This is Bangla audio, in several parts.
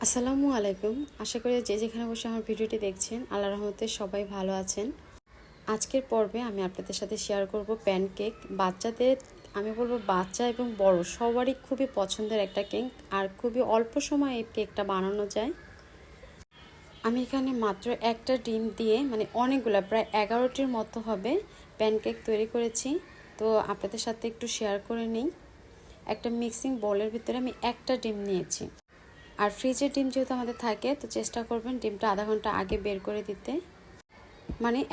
আসসালামু আলাইকুম। আশা করি যে যেখানে বসে আমার ভিডিওটি দেখছেন আল্লাহর রহমতে সবাই ভালো আছেন। আজকের পর্বে আমি আপনাদের সাথে শেয়ার করব প্যানকেক। বাচ্চাদের, আমি বলবো বাচ্চা এবং বড় সবারই খুবই পছন্দের একটা কেক, আর খুবই অল্প সময়ে এই কেকটা বানানো যায়। আমি এখানে মাত্র একটা ডিম দিয়ে অনেকগুলো প্রায় 11টির মতো হবে প্যানকেক তৈরি করেছি। তো আপনাদের সাথে একটু শেয়ার করে নিই। একটা মিক্সিং বোলের ভিতরে আমি একটা ডিম নিয়েছি। আর ফ্রিজের ডিম যেহেতু আমাদের থাকে, তো চেষ্টা করবেন ডিমটা আধা ঘন্টা আগে বের করে দিতে।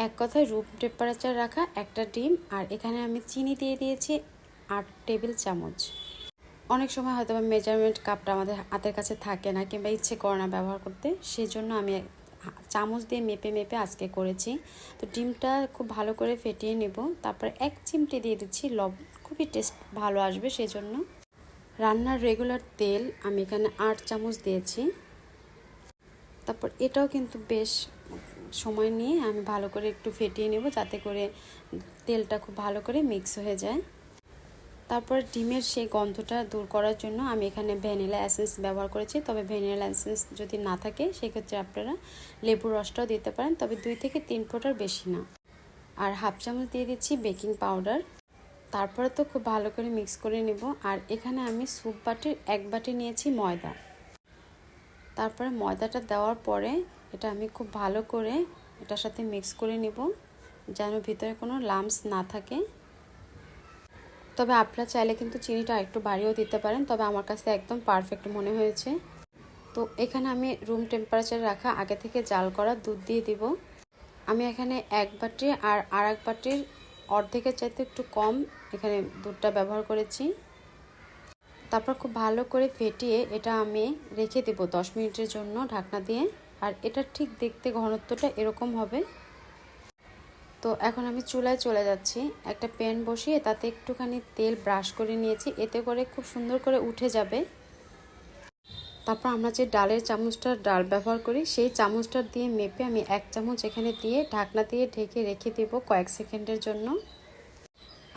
এক কথায় রুম টেম্পারেচার রাখা একটা ডিম। আর এখানে আমি চিনি দিয়ে দিয়েছি 8 টেবিল চামচ। অনেক সময় হয়তো মেজারমেন্ট কাপটা আমাদের হাতের কাছে থাকে না, কিংবা ইচ্ছে করে না ব্যবহার করতে, সেই জন্য আমি চামচ দিয়ে মেপে মেপে আজকে করেছি। তো ডিমটা খুব ভালো করে ফেটিয়ে নেব। তারপর 1 চিমটি দিয়ে দিচ্ছি লবণ, খুবই টেস্ট ভালো আসবে সেই জন্য। রান্নার রেগুলার তেল আমি এখানে 8 চামচ দিয়েছি। তারপর এটাও কিন্তু বেশ সময় নিয়ে আমি ভালো করে একটু ফেটিয়ে নেব, যাতে করে তেলটা খুব ভালো করে মিক্স হয়ে যায়। তারপর ডিমের সেই গন্ধটা দূর করার জন্য আমি এখানে ভ্যানিলা এসেন্স ব্যবহার করেছি। তবে ভ্যানিলা এসেন্স যদি না থাকে সেক্ষেত্রে আপনারা লেবুর রসটাও দিতে পারেন, তবে 2 থেকে 3 ফোঁটার বেশি না। আর হাফ চামচ দিয়ে দিচ্ছি বেকিং পাউডার। তারপরে তো খুব ভালো করে মিক্স করে নেব। আর এখানে আমি স্যুপ বাটির 1 বাটি নিয়েছি ময়দা। তারপরে ময়দাটা দেওয়ার পরে এটা আমি খুব ভালো করে এটার সাথে মিক্স করে নিব, যেন ভিতরে কোনো লাম্পস না থাকে। তবে আপনারা চাইলে কিন্তু চিনিটা একটু বাড়িয়েও দিতে পারেন, তবে আমার কাছে একদম পারফেক্ট মনে হয়েছে। তো এখানে আমি রুম টেম্পারেচারে রাখা আগে থেকে জাল করা দুধ দিয়ে দিব। আমি এখানে 1 বাটি আর 1 বাটির অর্ধেকের চাইতে একটু কম এখানে দুধটা ব্যবহার করেছি। তারপর খুব ভালো করে ফেটিয়ে এটা আমি রেখে দেব 10 মিনিটের জন্য ঢাকনা দিয়ে। আর এটা ঠিক দেখতে ঘনত্বটা এরকম হবে। তো এখন আমি চুলায় চলে যাচ্ছি। একটা প্যান বসিয়ে তাতে একটুখানি তেল ব্রাশ করে নিয়েছি, এতে করে খুব সুন্দর করে উঠে যাবে। তারপর আমরা যে ডালের চামচটা ডাল ব্যবহার করি, সেই চামচটা দিয়ে মেপে আমি 1 চামচ এখানে দিয়ে ঢাকনা দিয়ে ঢেকে রেখে দেব কয়েক সেকেন্ডের জন্য।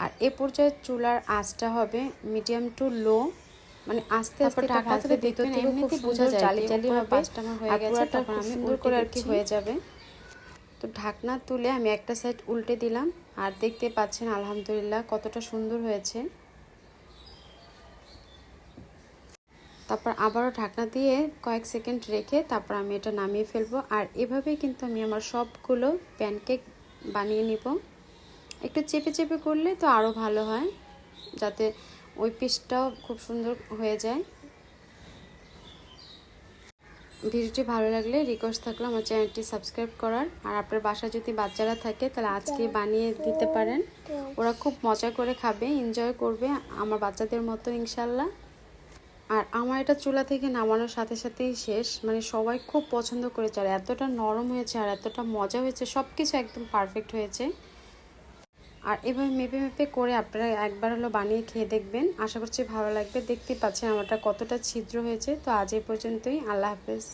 আর এ পর্যায়ে চুলার আঁচটা হবে মিডিয়াম টু লো, আস্তে আস্তে ঢাকনা তুলে ভিতর থেকে খুব বোঝা যায় জালি জালি হবে। পাঁচটা আমার হয়ে গেছে, তখন আমি সুন্দর করে আর কি হয়ে যাবে। তো ঢাকনা তুলে আমি একটা সাইড উল্টে দিলাম, আর দেখতে পাচ্ছেন আলহামদুলিল্লাহ কতটা সুন্দর হয়েছে। তারপর আবারও ঢাকনা দিয়ে কয়েক সেকেন্ড রেখে তারপর আমি এটা নামিয়ে ফেলবো। আর এভাবেই কিন্তু আমি আমার সবগুলো প্যানকেক বানিয়ে নিব। একটু চেপে চেপে করলে তো আরও ভালো হয়, যাতে ওই পিসটাও খুব সুন্দর হয়ে যায়। ভিডিওটি ভালো লাগলে রিকোয়েস্ট থাকলো আমার চ্যানেলটি সাবস্ক্রাইব করার। আর আপনার বাসায় যদি বাচ্চারা থাকে তাহলে আজকে বানিয়ে দিতে পারেন, ওরা খুব মজা করে খাবে, এনজয় করবে আমার বাচ্চাদের মতো ইনশাল্লাহ। আর আমার এটা চুলা থেকে নামানোর সাথে সাথেই শেষ, সবাই খুব পছন্দ করেছে। আর এতটা নরম হয়েছে আর এতটা মজা হয়েছে, সব কিছু একদম পারফেক্ট হয়েছে। আর এভাবে মেপে মেপে করে আপনারা একবার হলো বানিয়ে খেয়ে দেখবেন, আশা করছি ভালো লাগবে। দেখতে পাচ্ছেন আমারটা কতটা ছিদ্র হয়েছে। তো আজ এই পর্যন্তই, আল্লাহ হাফেজ।